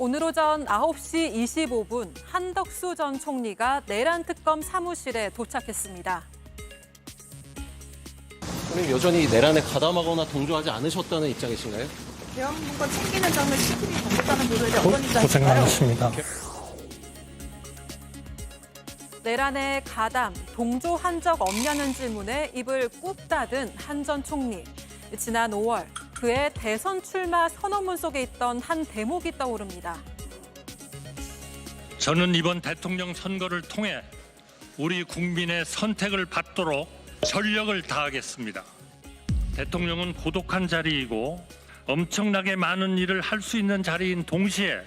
오늘 오전 9시 25분 한덕수 전 총리가 내란 특검 사무실에 도착했습니다. 그럼 여전히 내란에 가담하거나 동조하지 않으셨다는 입장이신가요? 대한민국과 챙기는 점을 시민이 받겠다는 보도에 어떤 고생 입장이신가요? 많으십니다. 내란에 가담, 동조한 적 없냐는 질문에 입을 꾹 닫은 한 전 총리. 지난 5월 그의 대선 출마 선언문 속에 있던 한 대목이 떠오릅니다. 저는 이번 대통령 선거를 통해 우리 국민의 선택을 받도록 전력을 다하겠습니다. 대통령은 고독한 자리이고 엄청나게 많은 일을 할 수 있는 자리인 동시에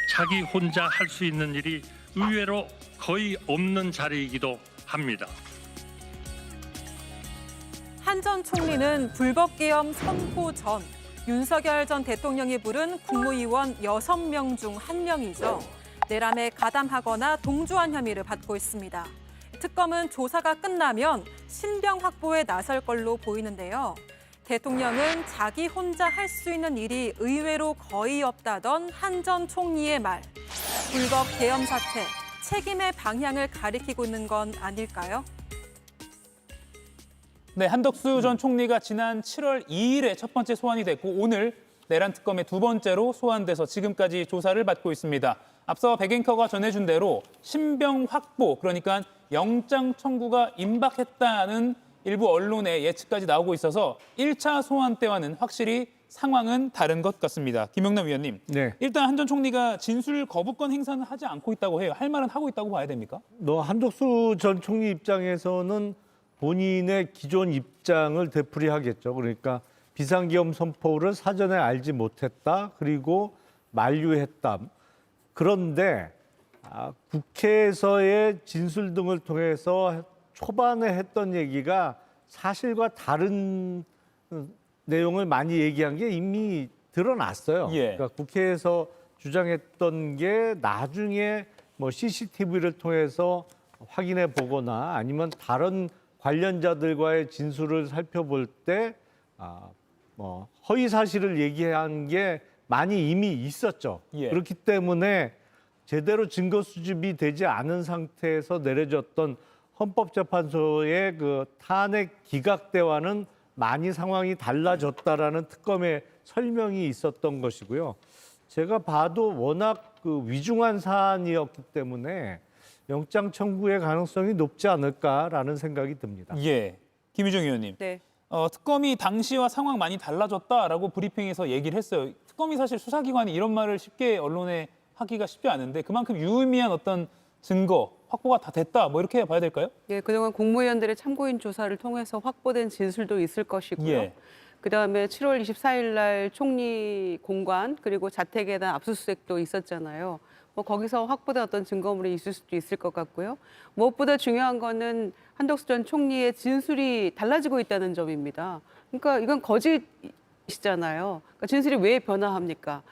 자기 혼자 할 수 있는 일이 의외로 거의 없는 자리이기도 합니다. 한 전 총리는 불법기염 선고 전 윤석열 전 대통령이 부른 국무위원 6명 중 1명이죠. 내란에 가담하거나 동조한 혐의를 받고 있습니다. 특검은 조사가 끝나면 신병 확보에 나설 걸로 보이는데요. 대통령은 자기 혼자 할 수 있는 일이 의외로 거의 없다던 한 전 총리의 말. 불법 계엄 사태, 책임의 방향을 가리키고 있는 건 아닐까요? 네, 한덕수 전 총리가 지난 7월 2일에 첫 번째 소환이 됐고 오늘 내란 특검의 두 번째로 소환돼서 지금까지 조사를 받고 있습니다. 앞서 백앵커가 전해준 대로 신병 확보, 그러니까 영장 청구가 임박했다는 일부 언론의 예측까지 나오고 있어서 1차 소환 때와는 확실히 상황은 다른 것 같습니다. 김영남 위원님, 네. 일단 한 전 총리가 진술 거부권 행사는 하지 않고 있다고 해요. 할 말은 하고 있다고 봐야 됩니까? 한덕수 전 총리 입장에서는 본인의 기존 입장을 되풀이하겠죠. 그러니까 비상계엄 선포를 사전에 알지 못했다. 그리고 만류했다. 그런데 국회에서의 진술 등을 통해서 초반에 했던 얘기가 사실과 다른 내용을 많이 얘기한 게 이미 드러났어요. 예. 그러니까 국회에서 주장했던 게 나중에 뭐 CCTV를 통해서 확인해 보거나 아니면 다른 관련자들과의 진술을 살펴볼 때 허위 사실을 얘기한 게 많이 이미 있었죠. 예. 그렇기 때문에 제대로 증거 수집이 되지 않은 상태에서 내려졌던 헌법재판소의 그 탄핵 기각대와는 많이 상황이 달라졌다라는 특검의 설명이 있었던 것이고요. 제가 봐도 워낙 그 위중한 사안이었기 때문에 영장 청구의 가능성이 높지 않을까라는 생각이 듭니다. 예, 김유정 의원님. 네. 특검이 당시와 상황 많이 달라졌다라고 브리핑에서 얘기를 했어요. 특검이 사실 수사기관이 이런 말을 쉽게 언론에 하기가 쉽지 않은데 그만큼 유의미한 어떤 증거 확보가 다 됐다 뭐 이렇게 봐야 될까요? 예, 그동안 국무위원들의 참고인 조사를 통해서 확보된 진술도 있을 것이고요. 예. 그다음에 7월 24일 날 총리 공관 그리고 자택에 대한 압수수색도 있었잖아요. 뭐 거기서 확보된 어떤 증거물이 있을 수도 있을 것 같고요. 무엇보다 중요한 거는 한덕수 전 총리의 진술이 달라지고 있다는 점입니다. 그러니까 이건 거짓이잖아요. 그러니까 진술이 왜 변화합니까?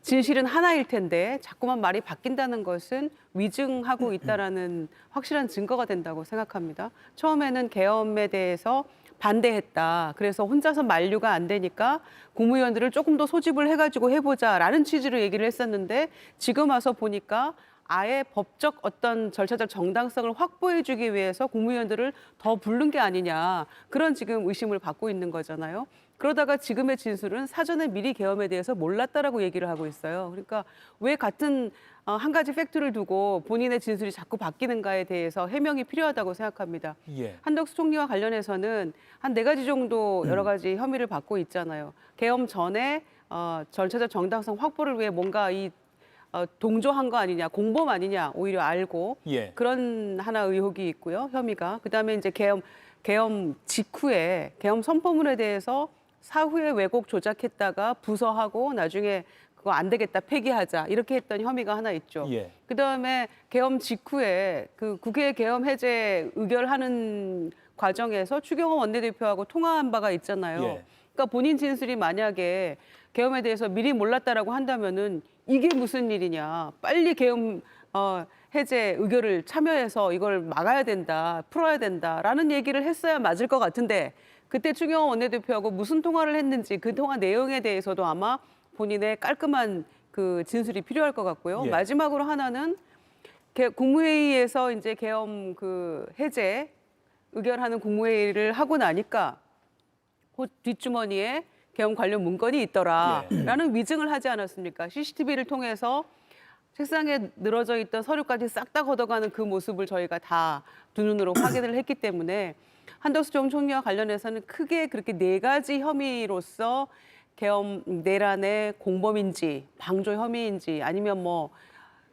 진실은 하나일 텐데 자꾸만 말이 바뀐다는 것은 위증하고 있다라는 확실한 증거가 된다고 생각합니다. 처음에는 계엄에 대해서 반대했다. 그래서 혼자서 만류가 안 되니까 국무위원들을 조금 더 소집을 해가지고 해보자라는 취지로 얘기를 했었는데 지금 와서 보니까 아예 법적 어떤 절차적 정당성을 확보해주기 위해서 국무위원들을 더 부른 게 아니냐. 그런 지금 의심을 받고 있는 거잖아요. 그러다가 지금의 진술은 사전에 미리 계엄에 대해서 몰랐다라고 얘기를 하고 있어요. 그러니까 왜 같은 한 가지 팩트를 두고 본인의 진술이 자꾸 바뀌는가에 대해서 해명이 필요하다고 생각합니다. 예. 한덕수 총리와 관련해서는 한 4가지 정도 여러 가지 혐의를 받고 있잖아요. 계엄 전에 절차적 정당성 확보를 위해 뭔가 동조한 거 아니냐, 공범 아니냐 오히려 알고 예. 그런 하나 의혹이 있고요. 혐의가. 그다음에 이제 계엄 직후에 계엄 선포문에 대해서 사후에 왜곡 조작했다가 부서하고 나중에 그거 안 되겠다 폐기하자 이렇게 했던 혐의가 하나 있죠. 예. 그다음에 계엄 직후에 그 국회 계엄 해제 의결하는 과정에서 추경호 원내대표하고 통화한 바가 있잖아요. 예. 그러니까 본인 진술이 만약에 계엄에 대해서 미리 몰랐다라고 한다면은 이게 무슨 일이냐. 빨리 계엄 해제 의결을 참여해서 이걸 막아야 된다, 풀어야 된다라는 얘기를 했어야 맞을 것 같은데 그때 추경호 원내대표하고 무슨 통화를 했는지 그 통화 내용에 대해서도 아마 본인의 깔끔한 그 진술이 필요할 것 같고요. 예. 마지막으로 하나는 국무회의에서 이제 계엄 그 해제 의결하는 국무회의를 하고 나니까 그 뒷주머니에 계엄 관련 문건이 있더라라는 위증을 하지 않았습니까? CCTV를 통해서 책상에 늘어져 있던 서류까지 싹 다 걷어가는 그 모습을 저희가 다 두 눈으로 확인을 했기 때문에 한덕수 전 총리와 관련해서는 크게 그렇게 네 가지 혐의로서 계엄 내란의 공범인지 방조 혐의인지 아니면 뭐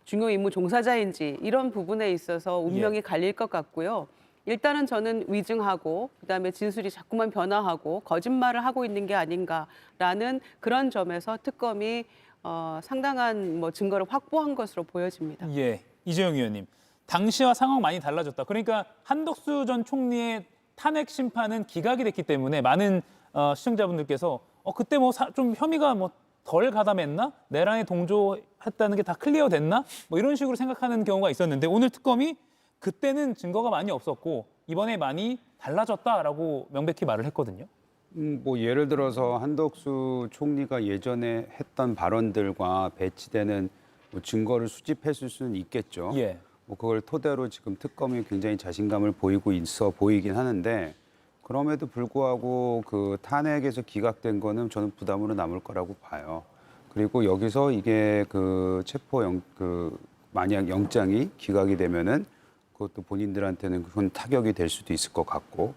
중요 임무 종사자인지 이런 부분에 있어서 운명이 갈릴 것 같고요. 일단은 저는 위증하고 그다음에 진술이 자꾸만 변화하고 거짓말을 하고 있는 게 아닌가라는 그런 점에서 특검이 상당한 뭐 증거를 확보한 것으로 보여집니다. 예, 이재용 의원님. 당시와 상황 많이 달라졌다. 그러니까 한덕수 전 총리의 탄핵 심판은 기각이 됐기 때문에 많은 시청자분들께서 그때 뭐 좀 혐의가 뭐 덜 가담했나? 내란에 동조했다는 게 다 클리어 됐나? 뭐 이런 식으로 생각하는 경우가 있었는데 오늘 특검이 그때는 증거가 많이 없었고 이번에 많이 달라졌다라고 명백히 말을 했거든요. 뭐 예를 들어서 한덕수 총리가 예전에 했던 발언들과 배치되는 뭐 증거를 수집했을 수는 있겠죠. 예. 뭐 그걸 토대로 지금 특검이 굉장히 자신감을 보이고 있어 보이긴 하는데 그럼에도 불구하고 그 탄핵에서 기각된 거는 저는 부담으로 남을 거라고 봐요. 그리고 여기서 이게 그 만약 영장이 기각이 되면은 그것도 본인들한테는 큰 타격이 될 수도 있을 것 같고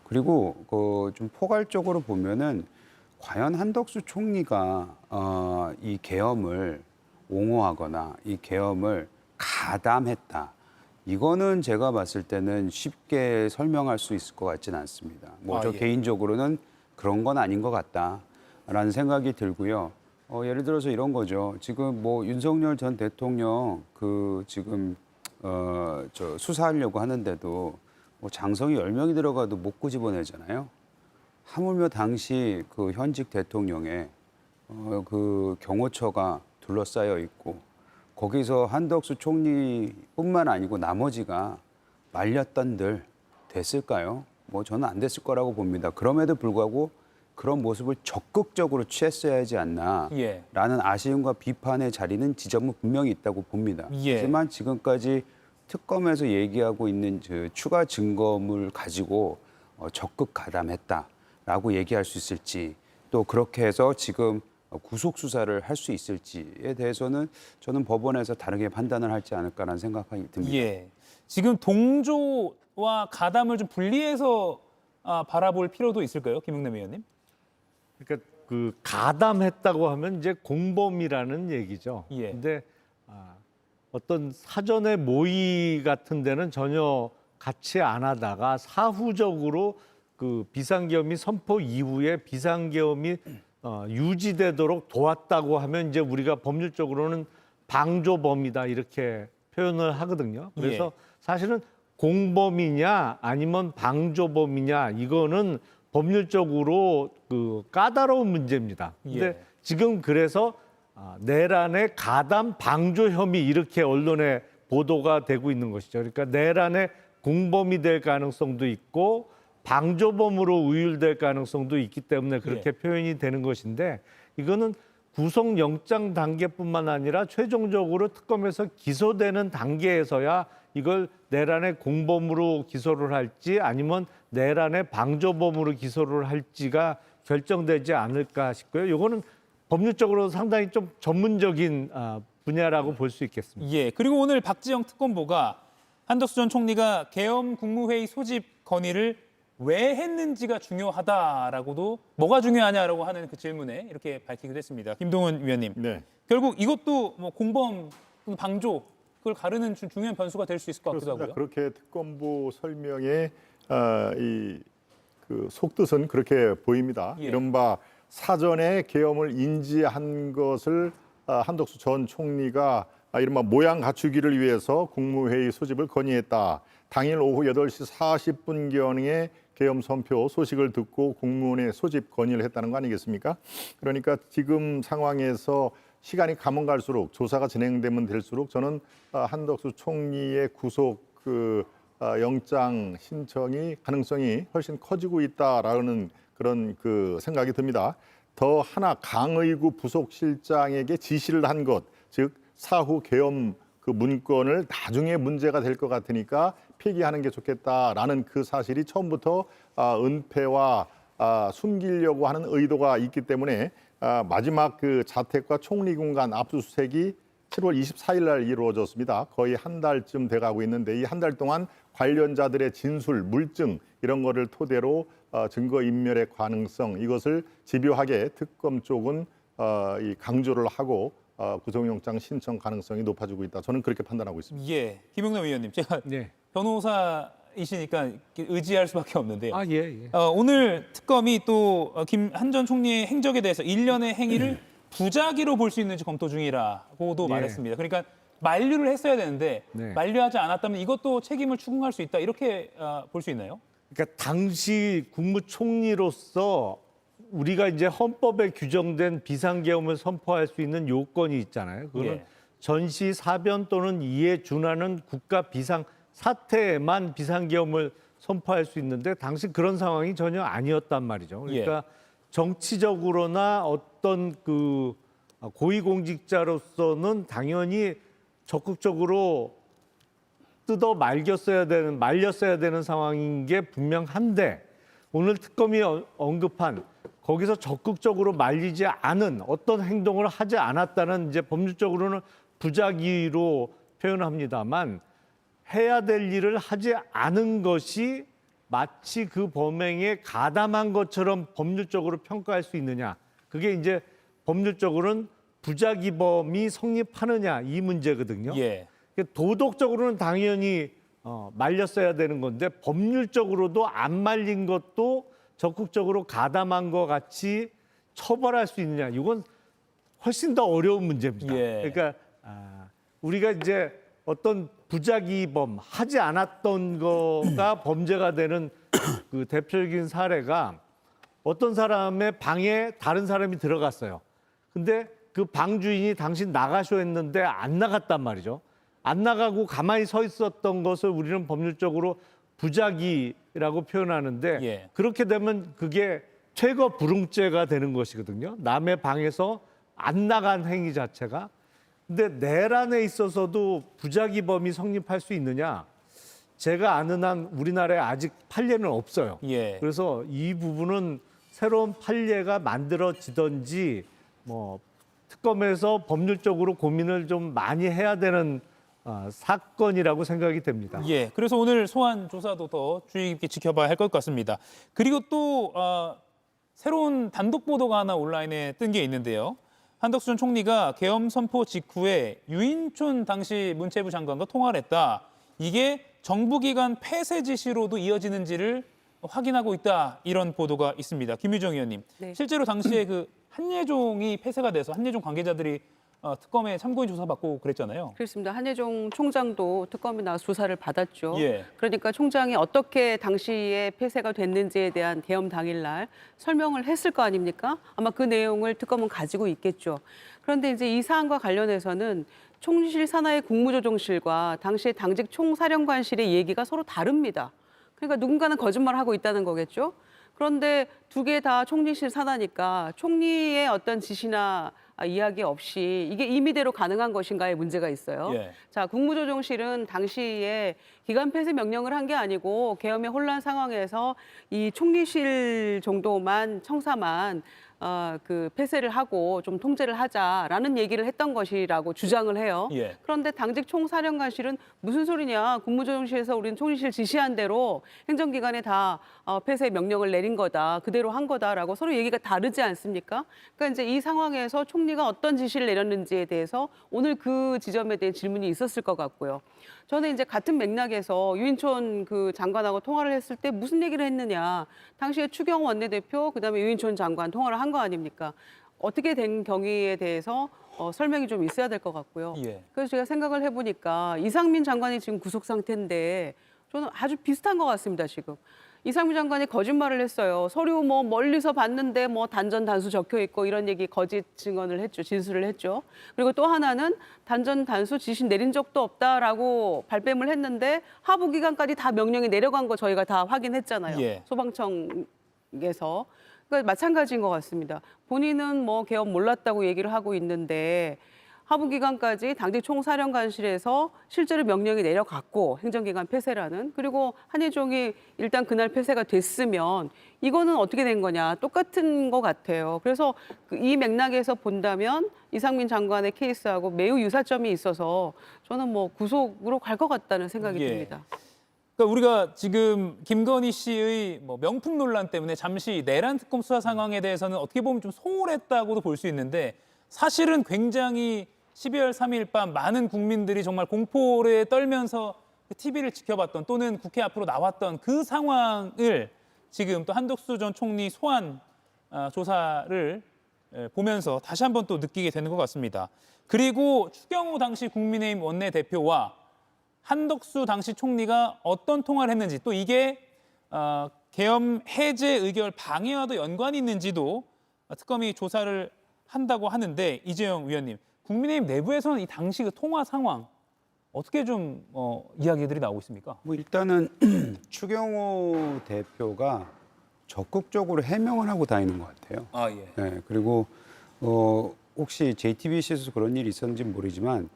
그리고 그 좀 포괄적으로 보면은 과연 한덕수 총리가 이 계엄을 옹호하거나 이 계엄을 가담했다. 이거는 제가 봤을 때는 쉽게 설명할 수 있을 것 같지는 않습니다. 뭐 저 예. 개인적으로는 그런 건 아닌 것 같다라는 생각이 들고요. 예를 들어서 이런 거죠. 지금 뭐 윤석열 전 대통령 그 지금 저 수사하려고 하는데도 뭐 장성이 10명이 들어가도 못 끄집어내잖아요. 하물며 당시 그 현직 대통령의 그 경호처가 둘러싸여 있고 거기서 한덕수 총리뿐만 아니고 나머지가 말렸던들 됐을까요? 뭐 저는 안 됐을 거라고 봅니다. 그럼에도 불구하고 그런 모습을 적극적으로 취했어야 하지 않나라는 예. 아쉬움과 비판의 자리는 지점은 분명히 있다고 봅니다. 예. 하지만 지금까지 특검에서 얘기하고 있는 추가 증거물 가지고 적극 가담했다라고 얘기할 수 있을지 또 그렇게 해서 지금 구속 수사를 할 수 있을지에 대해서는 저는 법원에서 다르게 판단을 할지 않을까라는 생각이 듭니다. 예. 지금 동조와 가담을 좀 분리해서 바라볼 필요도 있을까요, 김용남 의원님? 그러니까 그 가담했다고 하면 이제 공범이라는 얘기죠. 예. 근데 어떤 사전에 모의 같은 데는 전혀 같이 안 하다가 사후적으로 그 비상계엄이 선포 이후에 비상계엄이 유지되도록 도왔다고 하면 이제 우리가 법률적으로는 방조범이다 이렇게 표현을 하거든요. 그래서 예. 사실은 공범이냐 아니면 방조범이냐 이거는 법률적으로 그 까다로운 문제입니다. 근데 예. 지금 그래서 내란의 가담 방조 혐의 이렇게 언론에 보도가 되고 있는 것이죠. 그러니까 내란의 공범이 될 가능성도 있고 방조범으로 우율될 가능성도 있기 때문에 그렇게 표현이 되는 것인데 이거는 구속영장 단계뿐만 아니라 최종적으로 특검에서 기소되는 단계에서야 이걸 내란의 공범으로 기소를 할지 아니면 내란의 방조범으로 기소를 할지가 결정되지 않을까 싶고요. 이거는 법률적으로 상당히 좀 전문적인 분야라고 볼 수 있겠습니다. 예. 그리고 오늘 박지영 특검보가 한덕수 전 총리가 계엄 국무회의 소집 건의를 왜 했는지가 중요하다라고도 뭐가 중요하냐라고 하는 그 질문에 이렇게 밝히기도 했습니다. 김동훈 위원님. 네. 결국 이것도 뭐 공범, 방조 그걸 가르는 중요한 변수가 될 수 있을 것 같기도 하고요. 그렇게 특검부 설명의 그 속뜻은 그렇게 보입니다. 예. 이른바 사전에 계엄을 인지한 것을 한덕수 전 총리가 이른바 모양 갖추기를 위해서 국무회의 소집을 건의했다. 당일 오후 8시 40분경에 계엄 선포 소식을 듣고 국무원에 소집 건의를 했다는 거 아니겠습니까? 그러니까 지금 상황에서 시간이 가면 갈수록 조사가 진행되면 될수록 저는 한덕수 총리의 구속 영장 신청이 가능성이 훨씬 커지고 있다라는 그런 그 생각이 듭니다. 더 하나 강의구 부속실장에게 지시를 한 것, 즉 사후 계엄 그 문건을 나중에 문제가 될 것 같으니까 폐기하는 게 좋겠다라는 그 사실이 처음부터 은폐와 숨기려고 하는 의도가 있기 때문에 마지막 그 자택과 총리 공간 압수수색이 7월 24일 날 이루어졌습니다. 거의 한 달쯤 돼가고 있는데 이 한 달 동안 관련자들의 진술, 물증 이런 거를 토대로 증거 인멸의 가능성 이것을 집요하게 특검 쪽은 이 강조를 하고 구속영장 신청 가능성이 높아지고 있다. 저는 그렇게 판단하고 있습니다. 예, 김용남 의원님, 제가 네. 변호사이시니까 의지할 수밖에 없는데요. 아, 예. 오늘 특검이 또 김 한 전 총리의 행적에 대해서 일련의 행위를 부작위로 볼 수 있는지 검토 중이라고도 예. 말했습니다. 그러니까 만류를 했어야 되는데 네. 만류하지 않았다면 이것도 책임을 추궁할 수 있다 이렇게 볼 수 있나요? 그러니까 당시 국무총리로서 우리가 이제 헌법에 규정된 비상계엄을 선포할 수 있는 요건이 있잖아요. 그거는 예. 전시 사변 또는 이에 준하는 국가 비상 사태에만 비상계엄을 선포할 수 있는데 당시 그런 상황이 전혀 아니었단 말이죠. 그러니까 정치적으로나 어떤 그 고위공직자로서는 당연히 적극적으로 말렸어야 되는 상황인 게 분명한데 오늘 특검이 언급한 거기서 적극적으로 말리지 않은 어떤 행동을 하지 않았다는 이제 법률적으로는 부작위로 표현합니다만 해야 될 일을 하지 않은 것이 마치 그 범행에 가담한 것처럼 법률적으로 평가할 수 있느냐. 그게 이제 법률적으로는 부작위범이 성립하느냐 이 문제거든요. 예. 도덕적으로는 당연히 말렸어야 되는 건데 법률적으로도 안 말린 것도 적극적으로 가담한 것 같이 처벌할 수 있느냐. 이건 훨씬 더 어려운 문제입니다. 예. 그러니까 우리가 이제 어떤 부작위범 하지 않았던 거가 범죄가 되는 그 대표적인 사례가 어떤 사람의 방에 다른 사람이 들어갔어요. 근데 그 방 주인이 당신 나가쇼 했는데 안 나갔단 말이죠. 안 나가고 가만히 서 있었던 것을 우리는 법률적으로 부작위라고 표현하는데 예. 그렇게 되면 그게 퇴거 불응죄가 되는 것이거든요. 남의 방에서 안 나간 행위 자체가. 근데 내란에 있어서도 부작위범이 성립할 수 있느냐? 제가 아는 한 우리나라에 아직 판례는 없어요. 예. 그래서 이 부분은 새로운 판례가 만들어지든지 뭐 특검에서 법률적으로 고민을 좀 많이 해야 되는 사건이라고 생각이 됩니다. 예. 그래서 오늘 소환 조사도 더 주의 깊게 지켜봐야 할 것 같습니다. 그리고 또 새로운 단독 보도가 하나 온라인에 뜬 게 있는데요. 한덕수 전 총리가 계엄 선포 직후에 유인촌 당시 문체부 장관과 통화를 했다. 이게 정부기관 폐쇄 지시로도 이어지는지를 확인하고 있다. 이런 보도가 있습니다. 김유정 의원님. 네. 실제로 당시에 그 한예종이 폐쇄가 돼서 한예종 관계자들이 특검에 참고인 조사받고 그랬잖아요. 그렇습니다. 한예종 총장도 특검에 나와서 조사를 받았죠. 예. 그러니까 총장이 어떻게 당시에 폐쇄가 됐는지에 대한 계엄 당일날 설명을 했을 거 아닙니까? 아마 그 내용을 특검은 가지고 있겠죠. 그런데 이제 이 사안과 관련해서는 총리실 산하의 국무조정실과 당시의 당직 총사령관실의 얘기가 서로 다릅니다. 그러니까 누군가는 거짓말을 하고 있다는 거겠죠. 그런데 두 개 다 총리실 산하니까 총리의 어떤 지시나 이야기 없이 이게 임의대로 가능한 것인가에 문제가 있어요. 예. 자, 국무조정실은 당시에 기관 폐쇄 명령을 한 게 아니고 계엄의 혼란 상황에서 이 총리실 정도만 청사만 그 폐쇄를 하고 좀 통제를 하자라는 얘기를 했던 것이라고 주장을 해요. 예. 그런데 당직 총사령관실은 무슨 소리냐? 국무조정실에서 우리는 총리실 지시한 대로 행정기관에 다 폐쇄 명령을 내린 거다. 그대로 한 거다라고 서로 얘기가 다르지 않습니까? 그러니까 이제 이 상황에서 총리가 어떤 지시를 내렸는지에 대해서 오늘 그 지점에 대한 질문이 있었을 것 같고요. 저는 이제 같은 맥락에서 유인촌 그 장관하고 통화를 했을 때 무슨 얘기를 했느냐. 당시에 추경 원내대표 그다음에 유인촌 장관 통화를 한 거 아닙니까? 어떻게 된 경위에 대해서 설명이 좀 있어야 될 것 같고요. 예. 그래서 제가 생각을 해보니까 이상민 장관이 지금 구속 상태인데 저는 아주 비슷한 것 같습니다, 지금. 이상민 장관이 거짓말을 했어요. 서류 뭐 멀리서 봤는데 뭐 단전 단수 적혀 있고 이런 얘기 거짓 증언을 했죠. 진술을 했죠. 그리고 또 하나는 단전 단수 지시 내린 적도 없다라고 발뺌을 했는데 하부 기관까지 다 명령이 내려간 거 저희가 다 확인했잖아요. 예. 소방청에서. 그러니까 마찬가지인 것 같습니다. 본인은 뭐 개헌 몰랐다고 얘기를 하고 있는데 하부기관까지 당직 총사령관실에서 실제로 명령이 내려갔고 행정기관 폐쇄라는, 그리고 한예종이 일단 그날 폐쇄가 됐으면 이거는 어떻게 된 거냐, 똑같은 것 같아요. 그래서 이 맥락에서 본다면 이상민 장관의 케이스하고 매우 유사점이 있어서 저는 뭐 구속으로 갈 것 같다는 생각이 예. 듭니다. 그러니까 우리가 지금 김건희 씨의 뭐 명품 논란 때문에 잠시 내란 특검 수사 상황에 대해서는 어떻게 보면 좀 소홀했다고도 볼 수 있는데, 사실은 굉장히 12월 3일 밤 많은 국민들이 정말 공포에 떨면서 TV를 지켜봤던, 또는 국회 앞으로 나왔던 그 상황을 지금 또 한덕수 전 총리 소환 조사를 보면서 다시 한번 또 느끼게 되는 것 같습니다. 그리고 추경호 당시 국민의힘 원내대표와 한덕수 당시 총리가 어떤 통화를 했는지, 또 이게 계엄 해제 의결 방해와도 연관이 있는지도 특검이 조사를 한다고 하는데, 이재용 위원님, 국민의힘 내부에서는 이 당시 그 통화 상황 어떻게 좀 이야기들이 나오고 있습니까? 뭐 일단은 추경호 대표가 적극적으로 해명을 하고 다니는 것 같아요. 아, 예. 네, 그리고 혹시 JTBC에서 그런 일이 있었는지 모르지만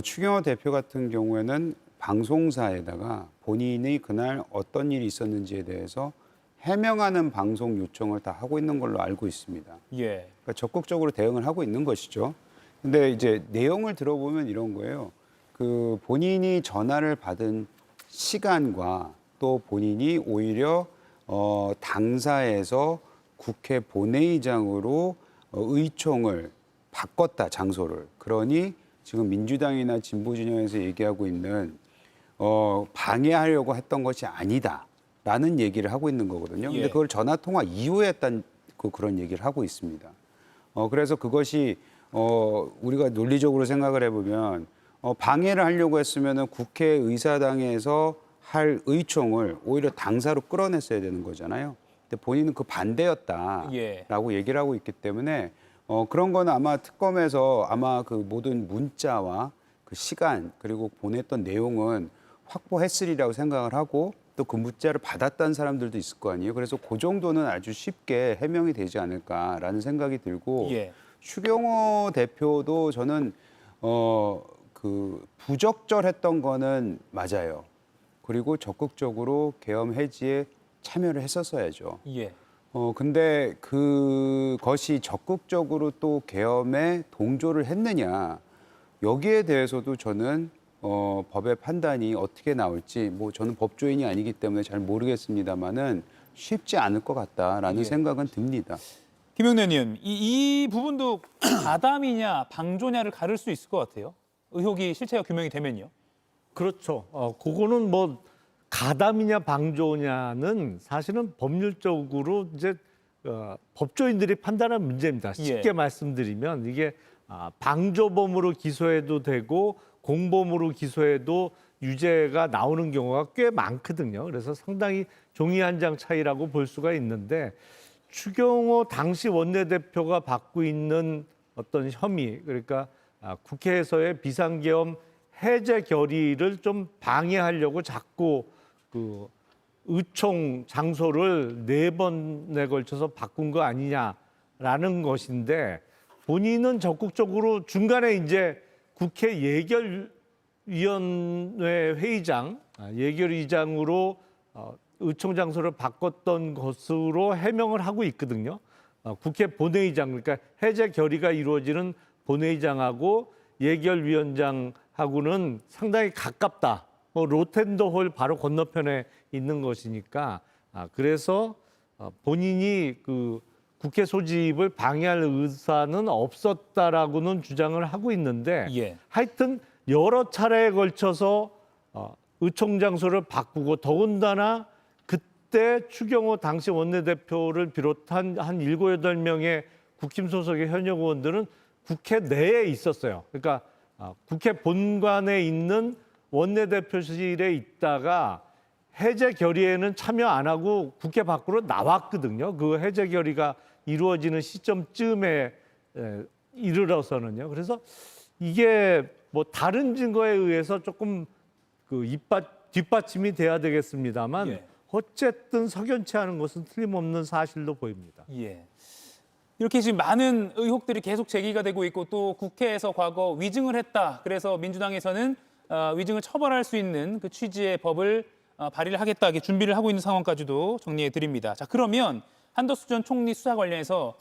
추경호 대표 같은 경우에는 방송사에다가 본인이 그날 어떤 일이 있었는지에 대해서 해명하는 방송 요청을 다 하고 있는 걸로 알고 있습니다. 예. 그러니까 적극적으로 대응을 하고 있는 것이죠. 근데 이제 내용을 들어보면 이런 거예요. 그 본인이 전화를 받은 시간과 또 본인이 오히려 당사에서 국회 본회의장으로 의총을 바꿨다, 장소를. 그러니 지금 민주당이나 진보 진영에서 얘기하고 있는 방해하려고 했던 것이 아니다라는 얘기를 하고 있는 거거든요. 근데 예. 그걸 전화 통화 이후에 했던 그런 얘기를 하고 있습니다. 그래서 그것이 우리가 논리적으로 생각을 해보면 방해를 하려고 했으면은 국회의사당에서 할 의총을 오히려 당사로 끌어냈어야 되는 거잖아요. 근데 본인은 그 반대였다라고 예. 얘기를 하고 있기 때문에 그런 건 아마 특검에서 아마 그 모든 문자와 그 시간 그리고 보냈던 내용은 확보했으리라고 생각을 하고, 또 그 문자를 받았다는 사람들도 있을 거 아니에요. 그래서 그 정도는 아주 쉽게 해명이 되지 않을까라는 생각이 들고, 예. 추경호 대표도 저는 그 부적절했던 거는 맞아요. 그리고 적극적으로 계엄 해지에 참여를 했었어야죠. 예. 근데 그것이 적극적으로 또 계엄에 동조를 했느냐, 여기에 대해서도 저는 법의 판단이 어떻게 나올지, 뭐 저는 법조인이 아니기 때문에 잘 모르겠습니다만은 쉽지 않을 것 같다라는 예. 생각은 듭니다. 김용래 의원, 이 부분도 가담이냐 방조냐를 가를 수 있을 것 같아요. 의혹이 실체가 규명이 되면요. 그렇죠. 그거는 뭐 가담이냐 방조냐는 사실은 법률적으로 이제 법조인들이 판단한 문제입니다. 쉽게 예. 말씀드리면 이게 방조범으로 기소해도 되고 공범으로 기소해도 유죄가 나오는 경우가 꽤 많거든요. 그래서 상당히 종이 한 장 차이라고 볼 수가 있는데, 추경호 당시 원내대표가 받고 있는 어떤 혐의, 그러니까 국회에서의 비상계엄 해제 결의를 좀 방해하려고 자꾸 그 의총 장소를 4번에 걸쳐서 바꾼 거 아니냐라는 것인데, 본인은 적극적으로 중간에 이제 국회 예결위원회 회의장, 예결위장으로 의총 장소를 바꿨던 것으로 해명을 하고 있거든요. 국회 본회의장, 그러니까 해제 결의가 이루어지는 본회의장하고 예결위원장하고는 상당히 가깝다. 뭐 로텐더홀 바로 건너편에 있는 것이니까, 그래서 본인이 그 국회 소집을 방해할 의사는 없었다라고는 주장을 하고 있는데, 예. 하여튼 여러 차례에 걸쳐서 의총 장소를 바꾸고, 더군다나 그때 추경호 당시 원내대표를 비롯한 한 7, 8명의 국힘 소속의 현역 의원들은 국회 내에 있었어요. 그러니까 국회 본관에 있는 원내대표실에 있다가 해제 결의에는 참여 안 하고 국회 밖으로 나왔거든요. 그 해제 결의가 이루어지는 시점쯤에 이르러서는요. 그래서 이게 뭐 다른 증거에 의해서 조금 그 뒷받침이 돼야 되겠습니다만, 예. 어쨌든 석연치 않은 것은 틀림없는 사실로 보입니다. 예. 이렇게 지금 많은 의혹들이 계속 제기가 되고 있고 또 국회에서 과거 위증을 했다. 그래서 민주당에서는 위증을 처벌할 수 있는 그 취지의 법을 발의를 하겠다. 이렇게 준비를 하고 있는 상황까지도 정리해 드립니다. 자, 그러면 한덕수 전 총리 수사 관련해서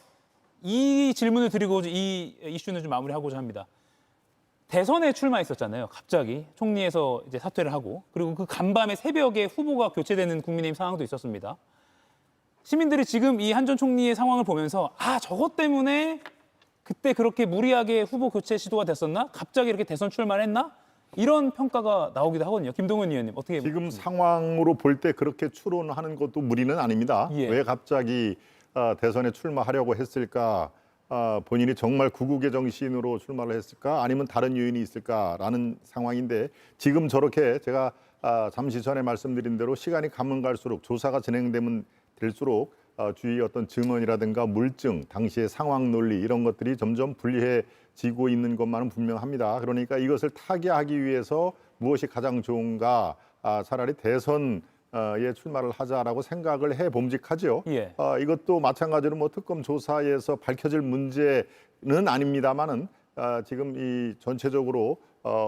이 질문을 드리고 이 이슈는 좀 마무리하고자 합니다. 대선에 출마했었잖아요. 갑자기 총리에서 이제 사퇴를 하고 그리고 그 간밤에 새벽에 후보가 교체되는 국민의힘 상황도 있었습니다. 시민들이 지금 이 한 전 총리의 상황을 보면서 저것 때문에 그때 그렇게 무리하게 후보 교체 시도가 됐었나? 갑자기 이렇게 대선 출마를 했나? 이런 평가가 나오기도 하거든요. 김동연 의원님 어떻게 지금 상황으로 볼 때 그렇게 추론하는 것도 무리는 아닙니다. 예. 왜 갑자기 대선에 출마하려고 했을까? 본인이 정말 구국의 정신으로 출마를 했을까? 아니면 다른 요인이 있을까라는 상황인데 지금 저렇게 제가 잠시 전에 말씀드린 대로 시간이 가면 갈수록 조사가 진행되면 될수록 주위 어떤 증언이라든가 물증, 당시의 상황 논리 이런 것들이 점점 불리해지고 있는 것만은 분명합니다. 그러니까 이것을 타개하기 위해서 무엇이 가장 좋은가? 차라리 대선에 출마를 하자라고 생각을 해 봄직하죠. 예. 이것도 마찬가지로 뭐 특검 조사에서 밝혀질 문제는 아닙니다만은 지금 이 전체적으로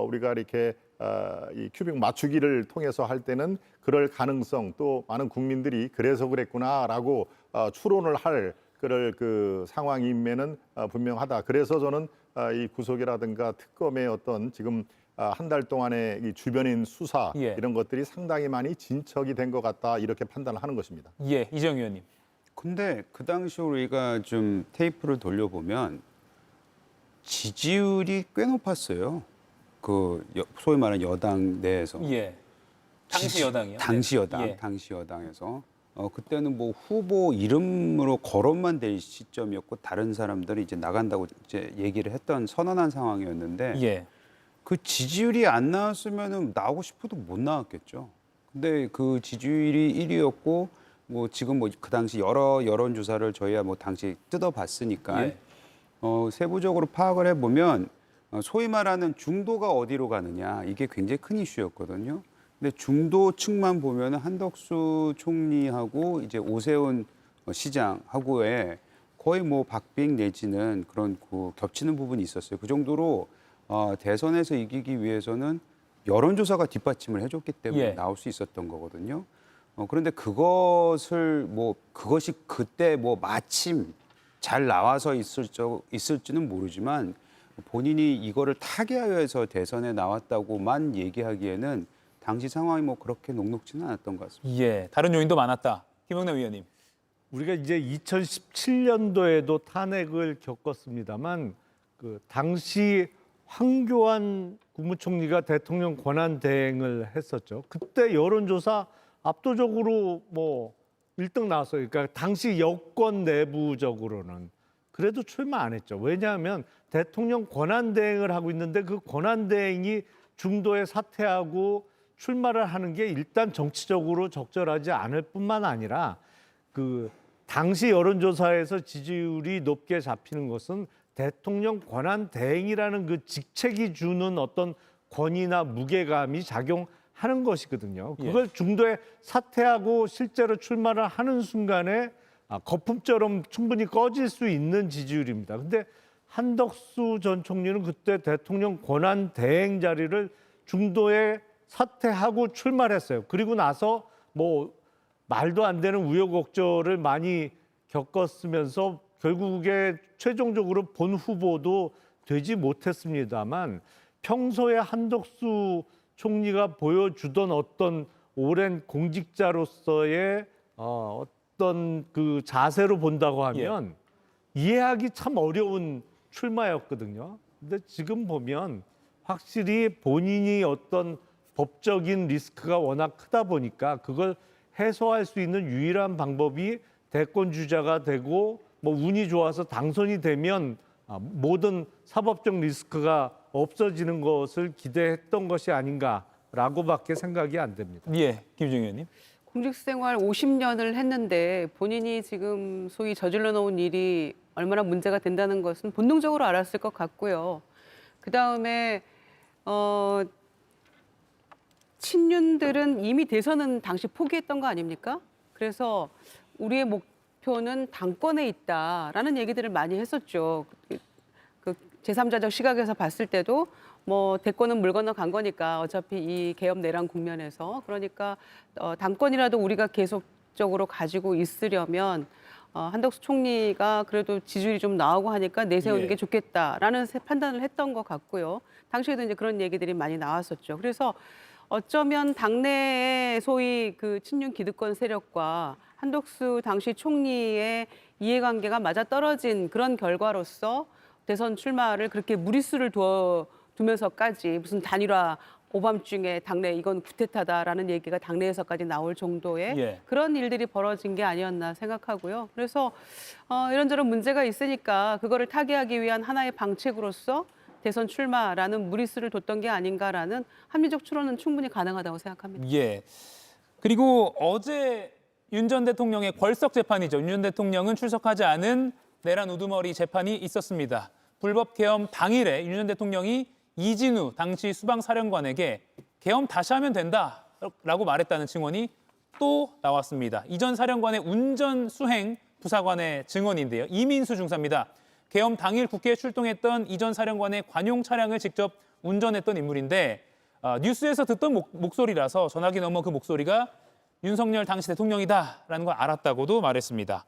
우리가 이렇게 이 큐빅 맞추기를 통해서 할 때는 그럴 가능성 또 많은 국민들이 그래서 그랬구나라고 추론을 할 그럴 그 상황임에는 분명하다. 그래서 저는 이 구속이라든가 특검의 어떤 지금 한 달 동안의 이 주변인 수사 예. 이런 것들이 상당히 많이 진척이 된 것 같다 이렇게 판단을 하는 것입니다. 예, 이정 의원님. 근데 그 당시 우리가 좀 테이프를 돌려보면 지지율이 꽤 높았어요. 그 소위 말하는 여당 내에서. 예. 당시 여당이요? 당시 여당, 예. 당시 여당에서. 그때는 뭐 후보 이름으로 거론만 될 시점이었고 다른 사람들이 이제 나간다고 이제 얘기를 했던 선언한 상황이었는데 예. 그 지지율이 안 나왔으면은 나오고 싶어도 못 나왔겠죠. 근데 그 지지율이 1위였고 뭐 지금 뭐 그 당시 여러 여론조사를 저희가 뭐 당시 뜯어봤으니까 예. 세부적으로 파악을 해보면 소위 말하는 중도가 어디로 가느냐 이게 굉장히 큰 이슈였거든요. 근데 중도 측만 보면 한덕수 총리하고 이제 오세훈 시장하고의 거의 뭐 박빙 내지는 그런 그 겹치는 부분이 있었어요. 그 정도로 대선에서 이기기 위해서는 여론조사가 뒷받침을 해줬기 때문에 예. 나올 수 있었던 거거든요. 그런데 그것이 그때 뭐 마침 잘 나와서 있을지는 모르지만 본인이 이거를 타개하여서 대선에 나왔다고만 얘기하기에는 당시 상황이 뭐 그렇게 녹록지는 않았던 것 같습니다. 예, 다른 요인도 많았다. 김영남 의원님. 우리가 이제 2017년도에도 탄핵을 겪었습니다만 그 당시 황교안 국무총리가 대통령 권한 대행을 했었죠. 그때 여론조사 압도적으로 뭐 1등 나왔어요. 그러니까 당시 여권 내부적으로는 그래도 출마 안 했죠. 왜냐하면 대통령 권한 대행을 하고 있는데 그 권한 대행이 중도에 사퇴하고 출마를 하는 게 일단 정치적으로 적절하지 않을 뿐만 아니라 그 당시 여론조사에서 지지율이 높게 잡히는 것은 대통령 권한 대행이라는 그 직책이 주는 어떤 권위나 무게감이 작용하는 것이거든요. 그걸 중도에 사퇴하고 실제로 출마를 하는 순간에 거품처럼 충분히 꺼질 수 있는 지지율입니다. 근데 한덕수 전 총리는 그때 대통령 권한 대행 자리를 중도에 사퇴하고 출마를 했어요. 그리고 나서 뭐 말도 안 되는 우여곡절을 많이 겪었으면서 결국에 최종적으로 본 후보도 되지 못했습니다만 평소에 한덕수 총리가 보여주던 어떤 오랜 공직자로서의 어떤 그 자세로 본다고 하면 이해하기 참 어려운 출마였거든요. 근데 지금 보면 확실히 본인이 어떤 법적인 리스크가 워낙 크다 보니까 그걸 해소할 수 있는 유일한 방법이 대권 주자가 되고 뭐 운이 좋아서 당선이 되면 모든 사법적 리스크가 없어지는 것을 기대했던 것이 아닌가라고밖에 생각이 안 됩니다. 예, 김정 의원님. 공직생활 50년을 했는데 본인이 지금 소위 저질러 놓은 일이 얼마나 문제가 된다는 것은 본능적으로 알았을 것 같고요. 그다음에 친윤들은 이미 대선은 당시 포기했던 거 아닙니까? 그래서 우리의 목표는 당권에 있다라는 얘기들을 많이 했었죠. 그 제3자적 시각에서 봤을 때도 뭐 대권은 물 건너 간 거니까 어차피 이 개혁 내란 국면에서 그러니까 당권이라도 우리가 계속적으로 가지고 있으려면 한덕수 총리가 그래도 지지율이 좀 나오고 하니까 내세우는 예. 게 좋겠다라는 판단을 했던 것 같고요. 당시에도 이제 그런 얘기들이 많이 나왔었죠. 그래서 어쩌면 당내의 소위 그 친윤 기득권 세력과 한덕수 당시 총리의 이해관계가 맞아떨어진 그런 결과로서 대선 출마를 그렇게 무리수를 두면서까지 무슨 단일화 오밤중에 당내 이건 구태타다라는 얘기가 당내에서까지 나올 정도의 예. 그런 일들이 벌어진 게 아니었나 생각하고요. 그래서 이런저런 문제가 있으니까 그거를 타개하기 위한 하나의 방책으로서 대선 출마라는 무리수를 뒀던 게 아닌가라는 합리적 추론은 충분히 가능하다고 생각합니다. 예. 그리고 어제 윤 전 대통령의 궐석 재판이죠. 윤 전 대통령은 출석하지 않은 내란 우두머리 재판이 있었습니다. 불법 계엄 당일에 윤 전 대통령이 이진우 당시 수방사령관에게 계엄 다시 하면 된다라고 말했다는 증언이 또 나왔습니다. 이 전 사령관의 운전 수행 부사관의 증언인데요. 이민수 중사입니다. 계엄 당일 국회에 출동했던 이 전 사령관의 관용 차량을 직접 운전했던 인물인데 뉴스에서 듣던 목소리라서 전화기 넘어 그 목소리가 윤석열 당시 대통령이다라는 걸 알았다고도 말했습니다.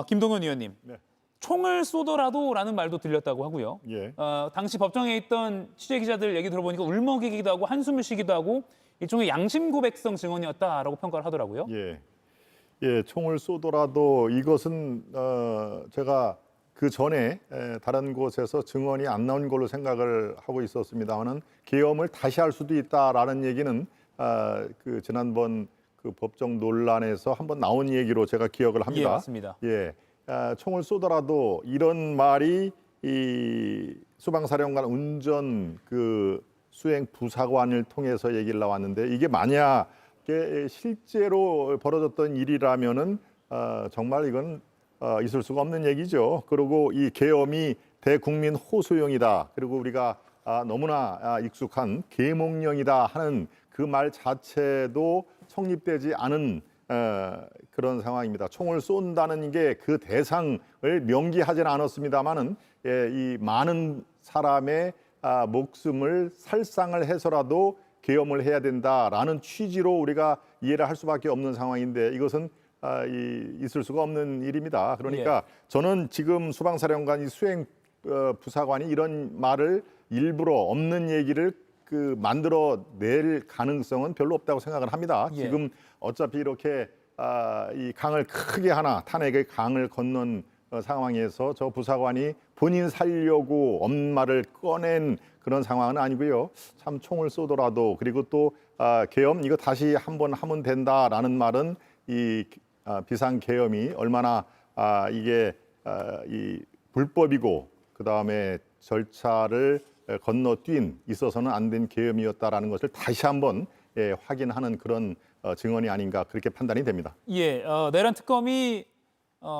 김동연 의원님, 네. 총을 쏘더라도라는 말도 들렸다고 하고요. 예. 당시 법정에 있던 취재 기자들 얘기 들어보니까 울먹이기도 하고 한숨을 쉬기도 하고 일종의 양심 고백성 증언이었다라고 평가를 하더라고요. 예. 예, 총을 쏘더라도 이것은 제가 그 전에 다른 곳에서 증언이 안 나온 걸로 생각을 하고 있었습니다만은 계엄을 다시 할 수도 있다라는 얘기는 그 지난번 그 법정 논란에서 한번 나온 얘기로 제가 기억을 합니다. 예, 맞습니다. 예, 총을 쏘더라도 이런 말이 이 수방사령관 운전 그 수행 부사관을 통해서 얘기를 나왔는데 이게 만약에 실제로 벌어졌던 일이라면은 정말 이건 있을 수가 없는 얘기죠. 그리고 이 계엄이 대국민 호소용이다. 그리고 우리가 너무나 익숙한 계몽령이다 하는 그 말 자체도 성립되지 않은 그런 상황입니다. 총을 쏜다는 게 그 대상을 명기하지는 않았습니다만은 이 많은 사람의 목숨을 살상을 해서라도 계엄을 해야 된다라는 취지로 우리가 이해를 할 수밖에 없는 상황인데 이것은 있을 수가 없는 일입니다. 그러니까 저는 지금 수방사령관 이 수행 부사관이 이런 말을 일부러 없는 얘기를 그 만들어 낼 가능성은 별로 없다고 생각을 합니다. 예. 지금 어차피 이렇게 이 강을 크게 하나 탄핵의 강을 건넌 상황에서 저 부사관이 본인 살려고 엄마를 꺼낸 그런 상황은 아니고요. 참 총을 쏘더라도 그리고 또 계엄 이거 다시 한번 하면 된다라는 말은 이 비상 계엄이 얼마나 이게 이 불법이고 그 다음에 절차를 건너뛴 있어서는 안 된 계엄이었다라는 것을 다시 한번 확인하는 그런 증언이 아닌가 그렇게 판단이 됩니다. 예, 내란 특검이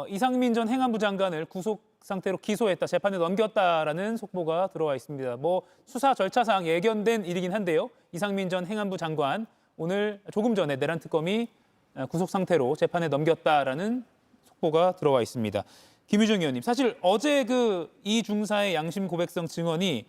이상민 전 행안부 장관을 구속 상태로 기소했다, 재판에 넘겼다라는 속보가 들어와 있습니다. 뭐 수사 절차상 예견된 일이긴 한데요. 이상민 전 행안부 장관 오늘 조금 전에 내란 특검이 구속 상태로 재판에 넘겼다라는 속보가 들어와 있습니다. 김유정 의원님, 사실 어제 그 이 중사의 양심 고백성 증언이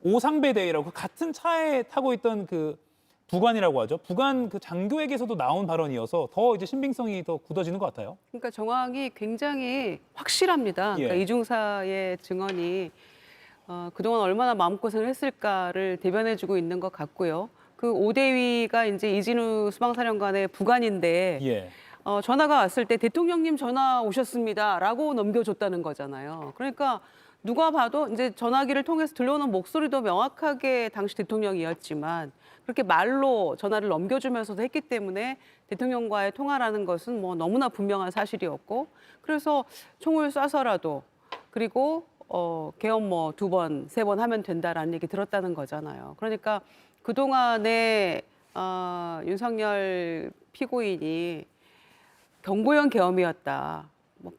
오상배대위라고 같은 차에 타고 있던 그 부관이라고 하죠. 부관 그 장교에게서도 나온 발언이어서 더 이제 신빙성이 더 굳어지는 것 같아요. 그러니까 정황이 굉장히 확실합니다. 그러니까 예. 이중사의 증언이 그동안 얼마나 마음고생을 했을까를 대변해주고 있는 것 같고요. 그 오대위가 이제 이진우 수방사령관의 부관인데 예. 전화가 왔을 때 대통령님 전화 오셨습니다라고 넘겨줬다는 거잖아요. 그러니까 누가 봐도 이제 전화기를 통해서 들려오는 목소리도 명확하게 당시 대통령이었지만 그렇게 말로 전화를 넘겨주면서도 했기 때문에 대통령과의 통화라는 것은 뭐 너무나 분명한 사실이었고 그래서 총을 쏴서라도 그리고 계엄 뭐 2번, 3번 하면 된다라는 얘기 들었다는 거잖아요. 그러니까 그동안에 윤석열 피고인이 경고형 계엄이었다.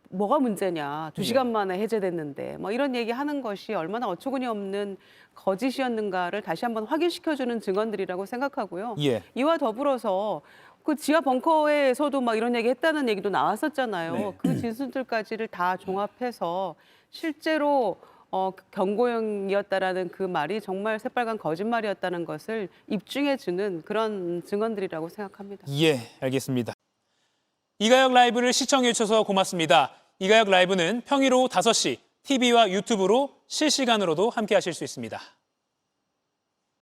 뭐가 문제냐. 2시간 만에 해제됐는데 뭐 이런 얘기하는 것이 얼마나 어처구니 없는 거짓이었는가를 다시 한번 확인시켜주는 증언들이라고 생각하고요. 예. 이와 더불어서 그 지하 벙커에서도 막 이런 얘기 했다는 얘기도 나왔었잖아요. 네. 그 진술들까지를 다 종합해서 실제로 경고용이었다라는 그 말이 정말 새빨간 거짓말이었다는 것을 입증해주는 그런 증언들이라고 생각합니다. 예, 알겠습니다. 이가혁 라이브를 시청해 주셔서 고맙습니다. 이가혁 라이브는 평일 오후 5시 TV와 유튜브로 실시간으로도 함께 하실 수 있습니다.